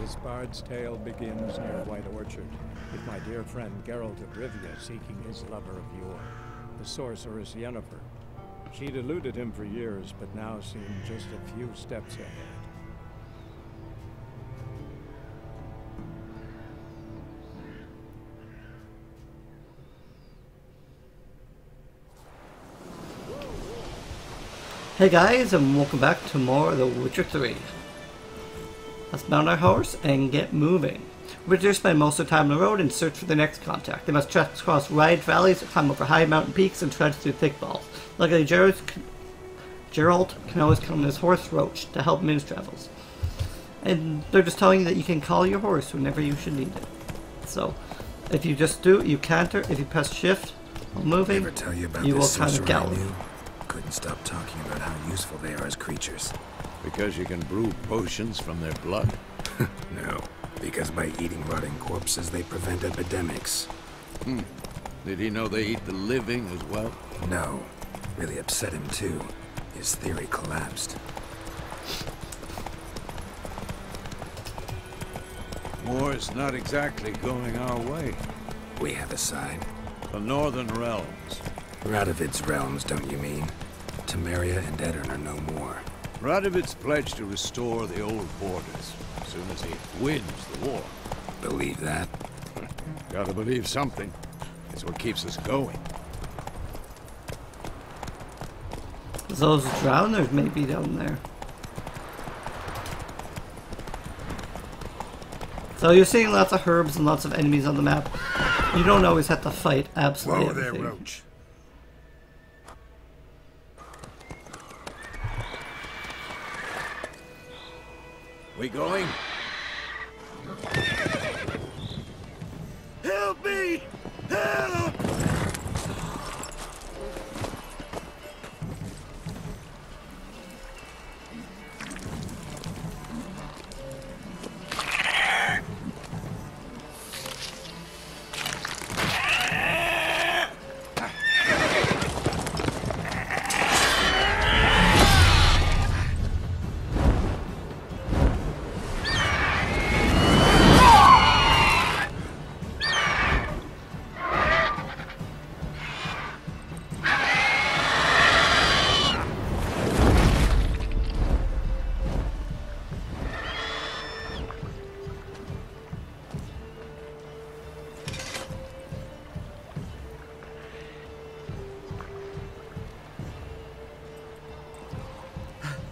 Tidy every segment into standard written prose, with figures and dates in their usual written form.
This bard's tale begins near White Orchard, with my dear friend Geralt of Rivia seeking his lover of yore, the sorceress Yennefer. She'd eluded him for years, but now seemed just a few steps ahead. Hey guys, and welcome back to more of The Witcher 3. Let's mount our horse and get moving. Witchers spend most of the time on the road and search for their next contact. They must trek across wide valleys, climb over high mountain peaks, and trudge through thick balls. Luckily, Geralt can always count on his horse Roach to help him in his travels. And they're just telling you that you can call your horse whenever you should need it. So, if you just do, you canter. If you press shift while moving, you will kind of gallop. Couldn't stop talking about how useful they are as creatures. Because you can brew potions from their blood? No, because by eating rotting corpses they prevent epidemics. Did he know they eat the living as well? No. Really upset him too. His theory collapsed. War's not exactly going our way. We have a side. The Northern Realms. Radovid's realms, don't you mean? Temeria and Edirn are no more. Radovid's pledged to restore the old borders as soon as he wins the war. Believe that? Gotta believe something. It's what keeps us going. Those drowners may be down there. So you're seeing lots of herbs and lots of enemies on the map. You don't always have to fight absolutely everything. Whoa there, Roach. We going? Help me! Help!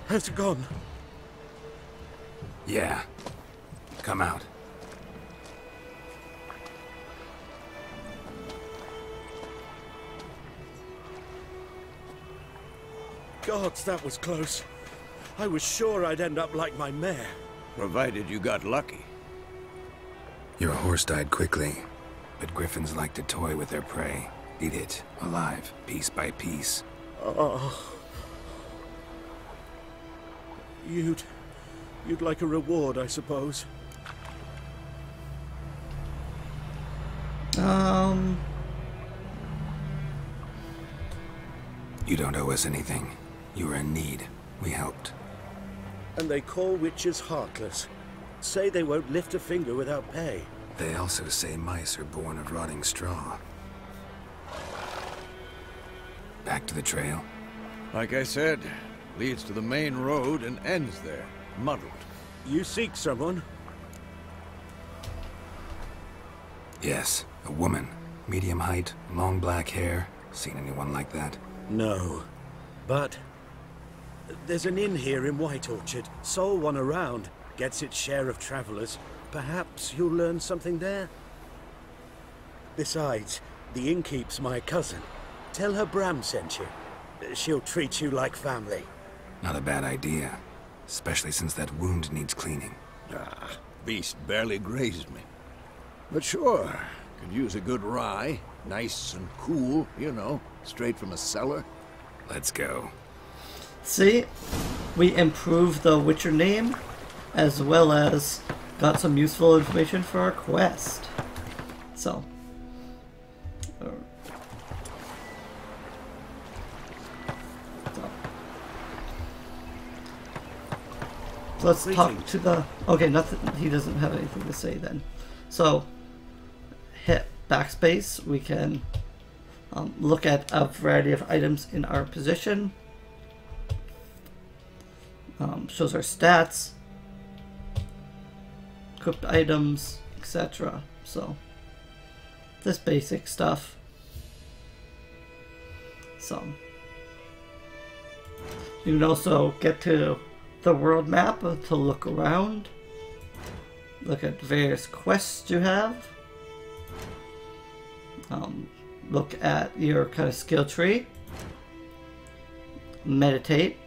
Has it gone? Yeah. Come out. Gods, that was close. I was sure I'd end up like my mare. Provided you got lucky. Your horse died quickly, but griffins like to toy with their prey. Eat it, alive, piece by piece. Oh. You'd like a reward, I suppose. You don't owe us anything. You were in need. We helped. And they call witches heartless. Say they won't lift a finger without pay. They also say mice are born of rotting straw. Back to the trail? Like I said, leads to the main road and ends there, muddled. You seek someone? Yes, a woman. Medium height, long black hair. Seen anyone like that? No. But there's an inn here in White Orchard. Sole one around. Gets its share of travelers. Perhaps you'll learn something there? Besides, the innkeep's my cousin. Tell her Bram sent you. She'll treat you like family. Not a bad idea. Especially since that wound needs cleaning. Beast barely grazed me. But sure, could use a good rye. Nice and cool, you know, straight from a cellar. Let's go. See, we improved the Witcher name, as well as got some useful information for our quest. So, So let's talk to the... Okay, nothing. He doesn't have anything to say then. So, hit backspace. We can look at a variety of items in our position. Shows our stats, equipped items, etc. So, this basic stuff. So, you can also get to the world map to look around, look at various quests you have, look at your kind of skill tree, meditate.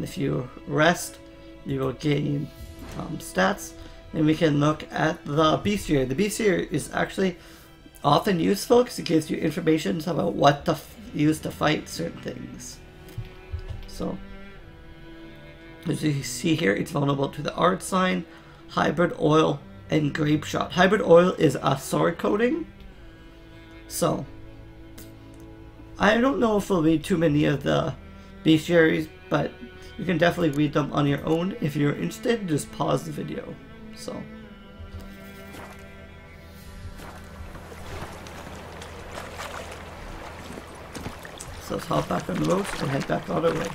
If you rest, you will gain stats, and we can look at the bestiary. The bestiary is actually often useful because it gives you information about what to use to fight certain things. So, as you see here, it's vulnerable to the art sign, hybrid oil, and grape shot. Hybrid oil is a sword coating. So, I don't know if we'll read too many of the bestiaries, but you can definitely read them on your own. If you're interested, just pause the video. So let's hop back on the road and head back on our way.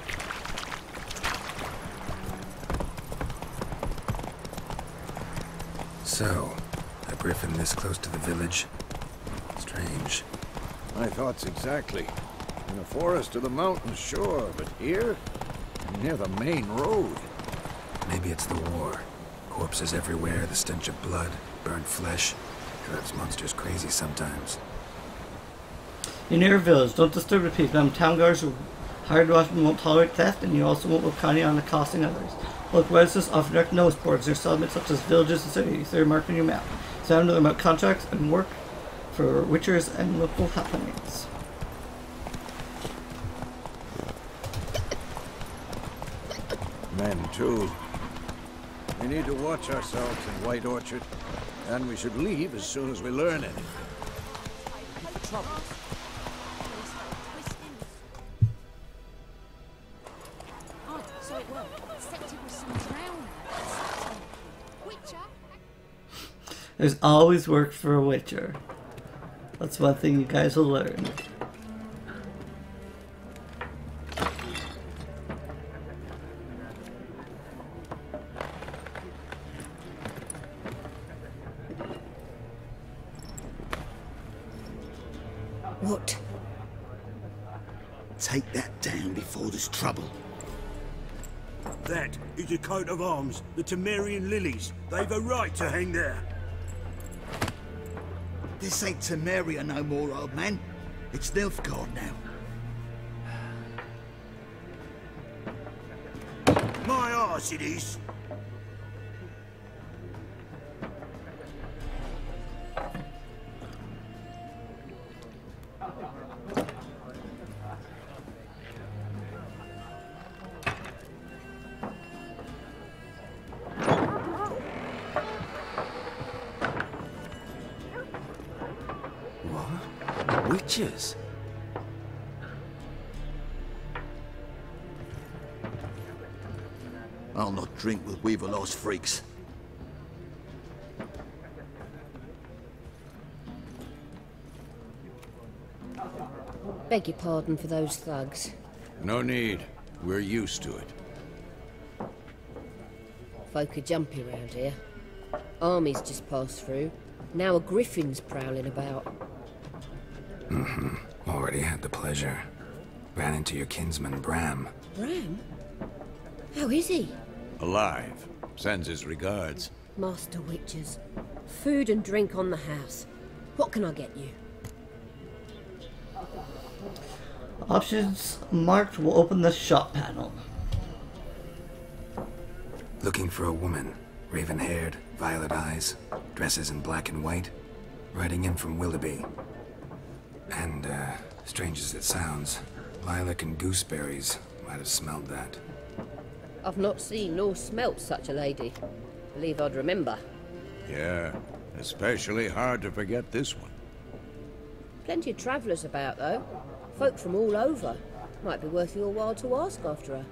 So, a griffin this close to the village? Strange. My thoughts exactly. In the forest or the mountains, sure, but here? Near the main road. Maybe it's the war. Corpses everywhere, the stench of blood, burnt flesh. Drives monsters crazy sometimes. You're near a village. Don't disturb the people. Town guards are hired to watch and won't tolerate theft, and you also won't look kindly on accosting others. Look, residents often direct notice boards. There are settlements such as villages and cities. They're marked on your map. Sound them about contracts and work for witchers and local happenings. Men, too. We need to watch ourselves in White Orchard, and we should leave as soon as we learn anything. There's always work for a witcher. That's one thing you guys will learn. What? Take that down before there's trouble. That is a coat of arms, the Temerian lilies. They've a right to hang there. This ain't Temeria no more, old man. It's Nilfgaard now. My arse it is. Witches? I'll not drink with Weaverlaw's freaks. Beg your pardon for those thugs. No need. We're used to it. Folk are jumpy round here. Armies just passed through. Now a griffin's prowling about. Already had the pleasure. Ran into your kinsman, Bram. Bram? How is he? Alive. Sends his regards. Master Witchers. Food and drink on the house. What can I get you? Options marked will open the shop panel. Looking for a woman. Raven-haired, violet eyes, dresses in black and white. Riding in from Willoughby. And, strange as it sounds, lilac and gooseberries might have smelled that. I've not seen nor smelt such a lady. Believe I'd remember. Yeah, especially hard to forget this one. Plenty of travellers about, though. Folk from all over. Might be worth your while to ask after her.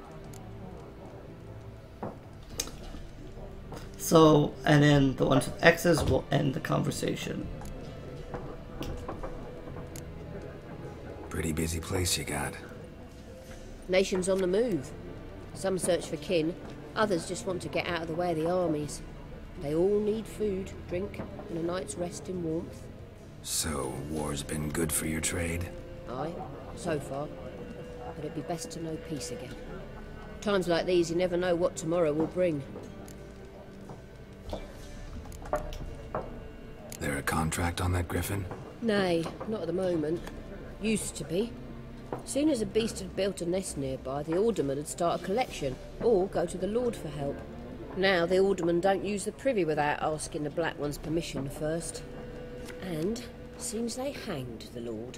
So, and then the ones with X's will end the conversation. Pretty busy place you got. Nations on the move. Some search for kin, others just want to get out of the way of the armies. They all need food, drink, and a night's rest in warmth. So, war's been good for your trade? Aye, so far. But it'd be best to know peace again. Times like these, you never know what tomorrow will bring. There a contract on that griffin? Nay, not at the moment. Used to be. Soon as a beast had built a nest nearby, the alderman would start a collection, or go to the Lord for help. Now the aldermen don't use the privy without asking the Black One's permission first. And seems they hanged the Lord.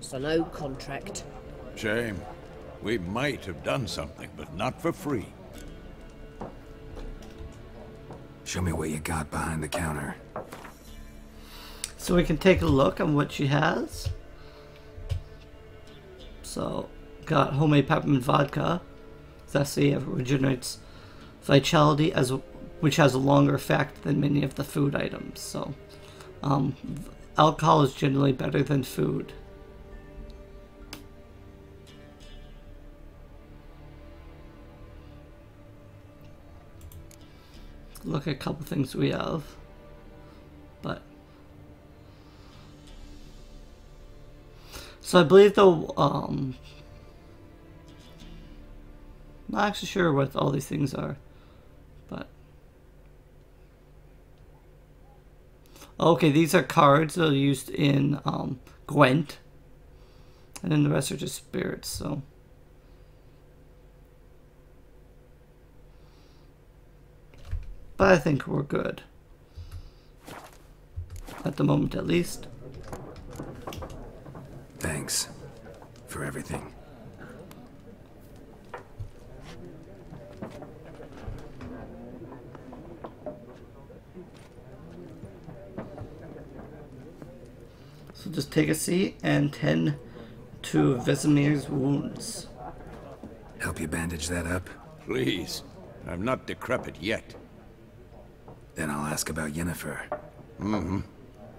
So no contract. Shame. We might have done something, but not for free. Show me what you got behind the counter. So we can take a look on what she has. So, got homemade peppermint vodka. Zesty regenerates vitality, which has a longer effect than many of the food items. So, alcohol is generally better than food. Look at a couple things we have, but so I believe though, not actually sure what all these things are, but okay, these are cards that are used in Gwent, and then the rest are just spirits. So. But I think we're good. At the moment, at least. Thanks for everything. So just take a seat and tend to Vesemir's wounds. Help you bandage that up? Please. I'm not decrepit yet. Then I'll ask about Yennefer. Mm-hmm.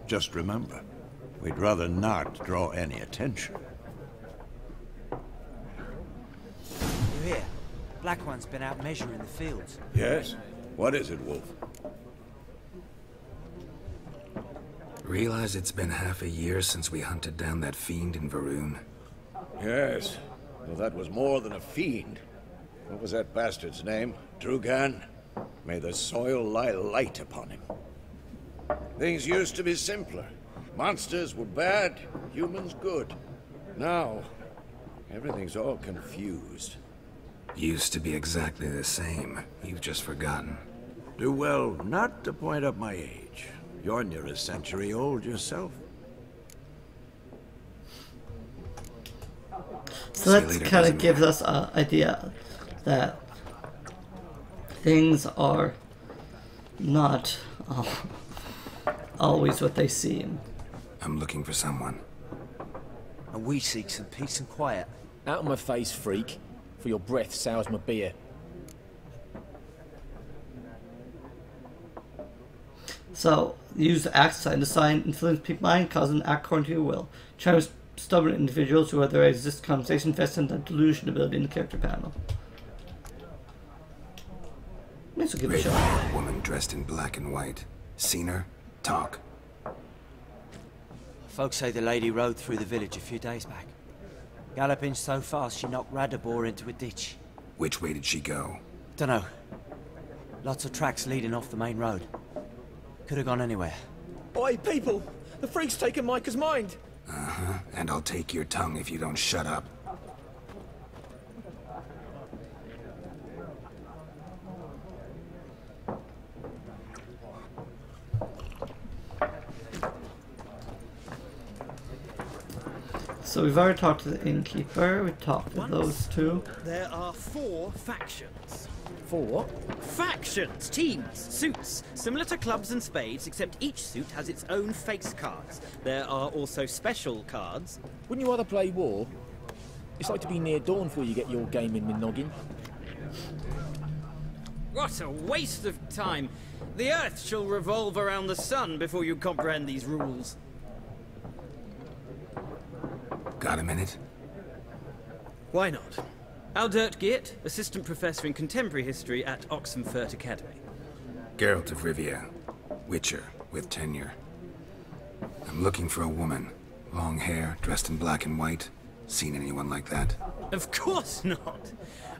Just remember, we'd rather not draw any attention. You hear? Black One's been out measuring the fields. Yes? What is it, Wolf? Realize it's been half a year since we hunted down that fiend in Varun. Yes. Well, that was more than a fiend. What was that bastard's name? Drugan? May the soil lie light upon him. Things used to be simpler. Monsters were bad, humans good. Now, everything's all confused. Used to be exactly the same. You've just forgotten. Do well not to point up my age. You're near a century old yourself. So that kind of gives us an idea that things are not always what they seem. I'm looking for someone. And we seek some peace and quiet. Out of my face, freak. For your breath sours my beer. So, use the axe sign to sign influence people's mind, cause them to act according to your will. Try with stubborn individuals who otherwise resist conversation, invest in the delusion ability in the character panel. This will give it a shot. Woman dressed in black and white. Seen her? Talk. Folks say the lady rode through the village a few days back. Galloping so fast she knocked Radabor into a ditch. Which way did she go? Dunno. Lots of tracks leading off the main road. Could have gone anywhere. Oi, people! The freak's taken Micah's mind! Uh-huh. And I'll take your tongue if you don't shut up. So we've already talked to the innkeeper, we talked to those two. There are 4 factions. 4 what? Factions! Teams! Suits! Similar to clubs and spades, except each suit has its own face cards. There are also special cards. Wouldn't you rather play war? It's like to be near dawn before you get your game in the noggin. What a waste of time. The Earth shall revolve around the sun before you comprehend these rules. Got a minute? Why not? Aldert Geert, Assistant Professor in Contemporary History at Oxenfurt Academy. Geralt of Rivia, Witcher, with tenure. I'm looking for a woman. Long hair, dressed in black and white. Seen anyone like that? Of course not.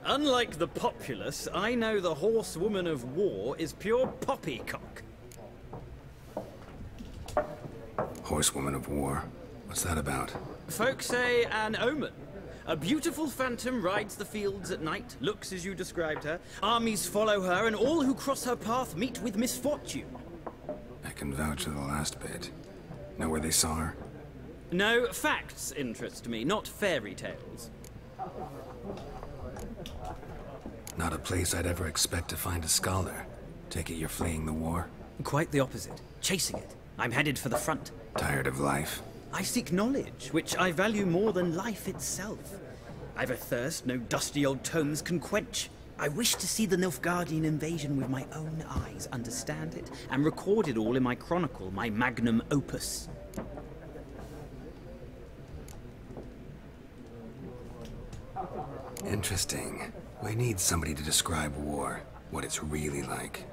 Unlike the populace, I know the horsewoman of war is pure poppycock. Horsewoman of war? What's that about? Folk say an omen. A beautiful phantom rides the fields at night, looks as you described her. Armies follow her, and all who cross her path meet with misfortune. I can vouch for the last bit. Know where they saw her? No, facts interest me, not fairy tales. Not a place I'd ever expect to find a scholar. Take it you're fleeing the war? Quite the opposite. Chasing it. I'm headed for the front. Tired of life? I seek knowledge, which I value more than life itself. I've a thirst no dusty old tomes can quench. I wish to see the Nilfgaardian invasion with my own eyes, understand it, and record it all in my chronicle, my magnum opus. Interesting. We need somebody to describe war, what it's really like.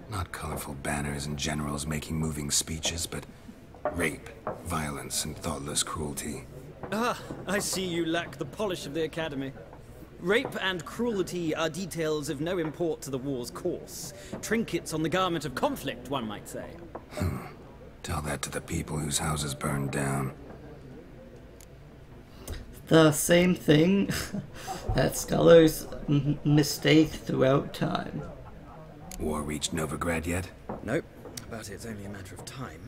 Not colorful banners and generals making moving speeches, but rape, violence, and thoughtless cruelty. Ah, I see you lack the polish of the Academy. Rape and cruelty are details of no import to the war's course. Trinkets on the garment of conflict, one might say. Tell that to the people whose houses burned down. The same thing that scholars mistake throughout time. War reached Novigrad yet? Nope, but it's only a matter of time.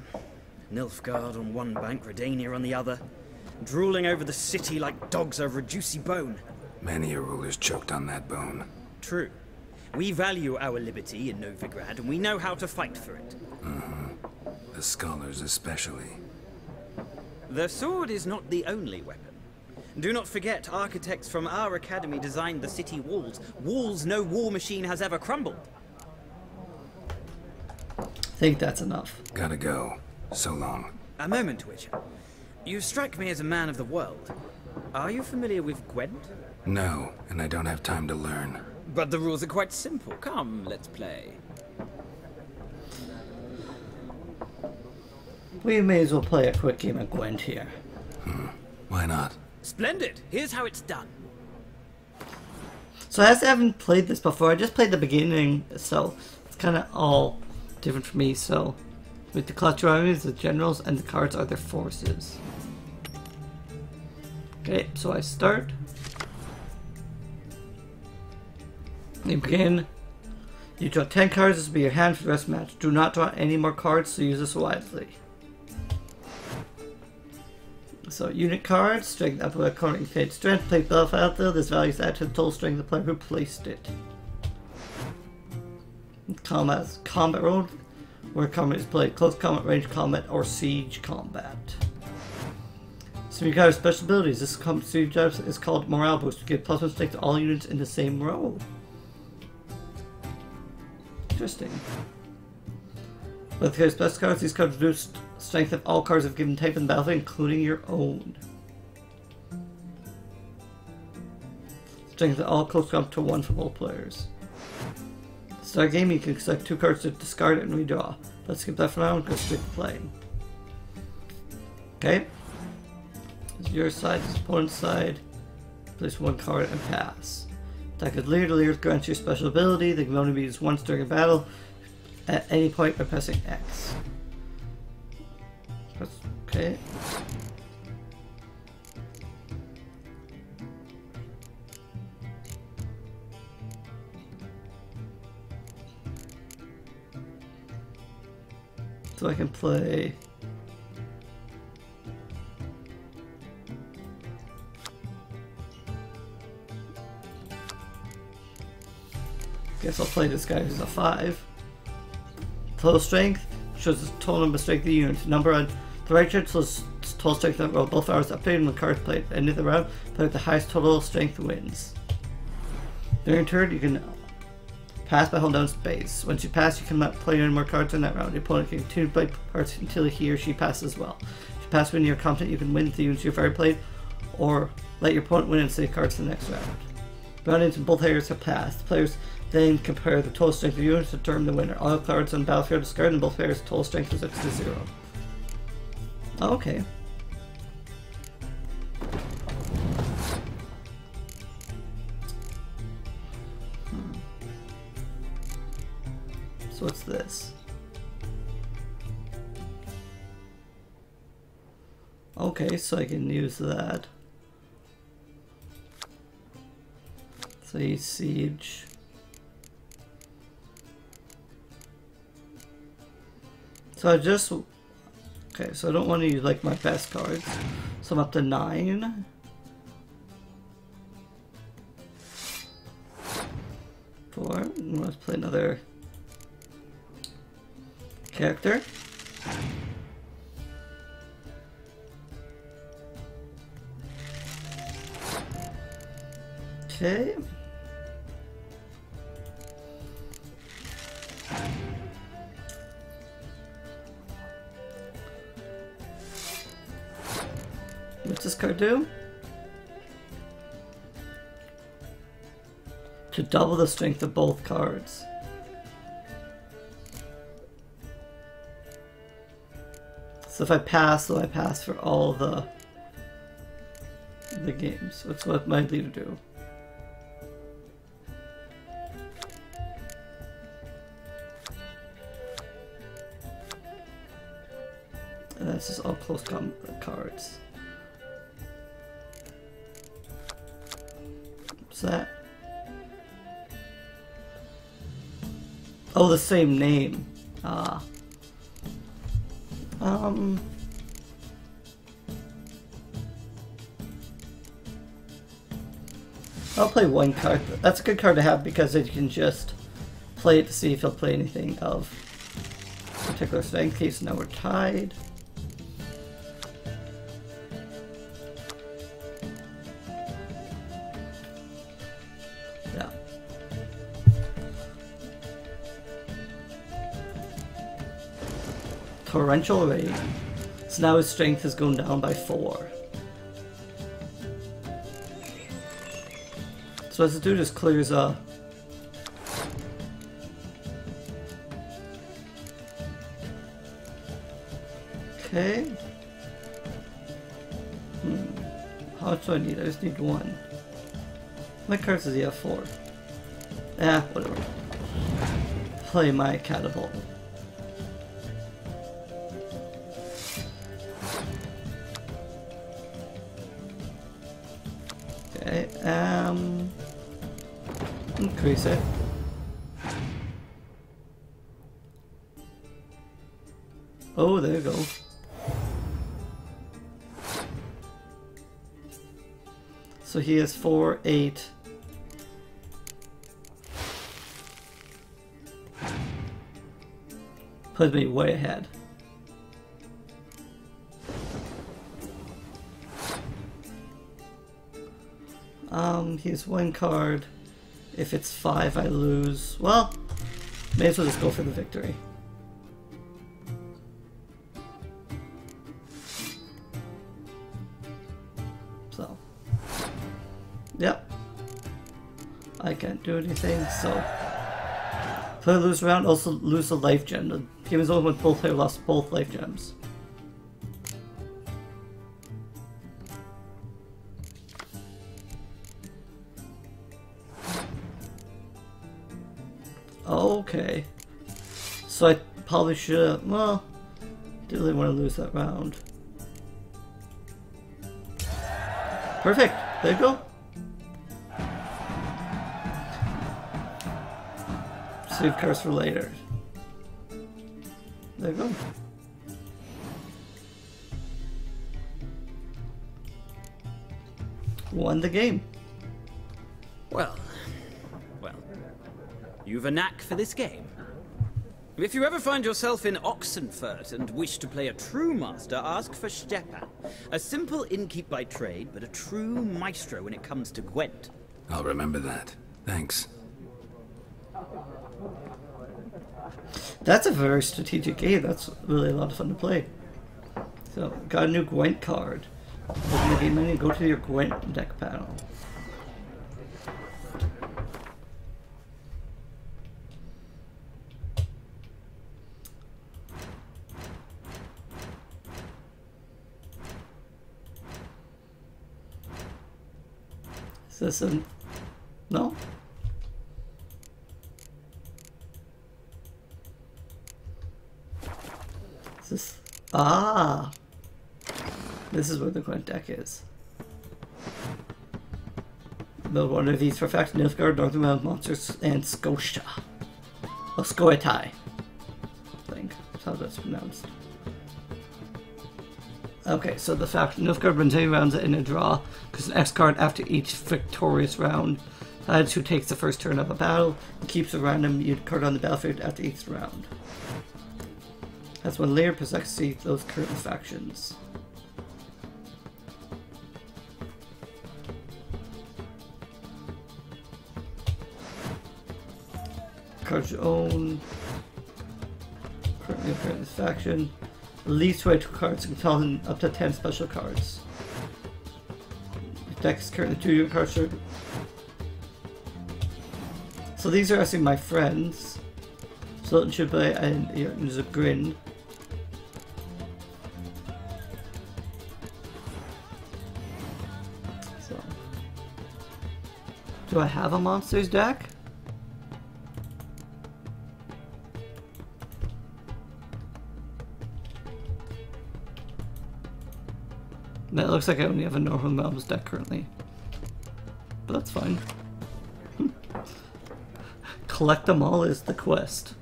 Nilfgaard on one bank, Redania on the other, drooling over the city like dogs over a juicy bone. Many a ruler's choked on that bone. True. We value our liberty in Novigrad, and we know how to fight for it. The scholars especially. The sword is not the only weapon. Do not forget, architects from our academy designed the city walls. Walls no war machine has ever crumbled. I think that's enough. Gotta go. So long. A moment, Witcher. You strike me as a man of the world. Are you familiar with Gwent? No, and I don't have time to learn. But the rules are quite simple. Come, let's play. We may as well play a quick game of Gwent here. Why not? Splendid! Here's how it's done. So as I haven't played this before, I just played the beginning, so it's kind of all different for me. So with the clutch armies, the generals, and the cards are their forces. Okay, so I start. You begin. You draw 10 cards. This will be your hand for the rest of the match. Do not draw any more cards, so use this wisely. So unit cards, strength up according to fate strength, play battlefield, this value is added to the total strength of the player who placed it. Combat road, where combat is played, close combat, range combat, or siege combat. So you got special abilities. This siege is called Morale Boost. You get +1 strength to all units in the same row. Interesting. With the special cards, these cards reduce strength of all cards of given type in the battlefield, including your own. Strength of all close combat to 1 for both players. Start game, you can select 2 cards to discard it and redraw. Let's skip that for now and go straight to playing. Okay. This is your side, this is opponent's side. Place 1 card and pass. Attack with leader. Leader grants you a special ability. They can only be used once during a battle at any point by pressing X. Okay. So I can play guess I'll play this guy who's a 5. Total strength shows the total number of strength of the unit. Number on the right side shows total strength of the roll. Both hours updated when the cards played. At the end of the round, play with the highest total strength wins. During turn, you can Pass by holding down space. Once you pass, you cannot play any more cards in that round. Your opponent can continue to play cards until he or she passes as well. If you pass when you're competent, you can win the units you've already played, or let your opponent win and save cards to the next round. Round into both players have passed. Players then compare the total strength of units to determine the winner. All cards on the battlefield are discarded and both players' total strength is up to 0. Okay. So what's this? Okay, so I can use that. Say siege. So I just... Okay, so I don't want to use like my best cards. So I'm up to 9. Four. Let's play another character. Okay. What's this card do? To double the strength of both cards. So if I pass, so I pass for all the games. That's what my leader do. And that's just all close combat cards. What's that? Oh, the same name. Ah. I'll play one card. That's a good card to have because you can just play it to see if he'll play anything of particular strength. In case now we're tied. Yeah. Torrential Rain. So now his strength has gone down by 4. So as the dude just clears up. Okay. How much do I need? I just need 1. How many cards does he have? 4. Whatever. Play my catapult. Okay, increase it. Oh, there you go. So he has 4, 8. Puts me way ahead. He has 1 card. If it's 5, I lose. Well, may as well just go for the victory. So, yep. I can't do anything, so. Player lose round, also lose a life gem. The game is over when both players lost both life gems. Okay. So I probably should, well, didn't really want to lose that round. Perfect. There you go. Save cards for later. There you go. Won the game. Well, you've a knack for this game. If you ever find yourself in Oxenfurt and wish to play a true master, ask for Stepan. A simple innkeep by trade, but a true maestro when it comes to Gwent. I'll remember that. Thanks. That's a very strategic game. That's really a lot of fun to play. So, got a new Gwent card. Open the game menu and go to your Gwent deck panel. Is this a... no? Is this... ah! This is where the Gwent deck is. Build one of these for fact, Nilfgaard, Northern Realms monsters, and Scotia. Oh, Scoia'tael. I think that's how that's pronounced. Okay, so the fact Nilfgaard wins any rounds in a draw, because an X card after each victorious round. That's who takes the first turn of a battle and keeps a random unit card on the battlefield after each round. That's when layer possesses those current factions. Cards you own. Currently appear in this faction. Least 22 cards can tell them up to 10 special cards. Your deck is currently 2 unit cards. So these are actually my friends. Sultan Shubai and there's a Grin. So, do I have a monsters deck? That looks like I only have a Northern Realms deck currently. But that's fine. Collect them all is the quest.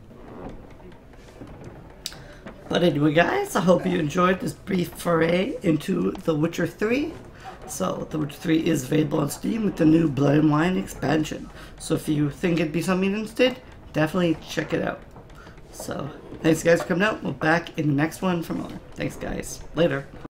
But anyway guys, I hope you enjoyed this brief foray into The Witcher 3. So, The Witcher 3 is available on Steam with the new Blood and Wine expansion. So if you think it'd be something interested, definitely check it out. So, thanks guys for coming out. We'll be back in the next one for more. Thanks guys. Later.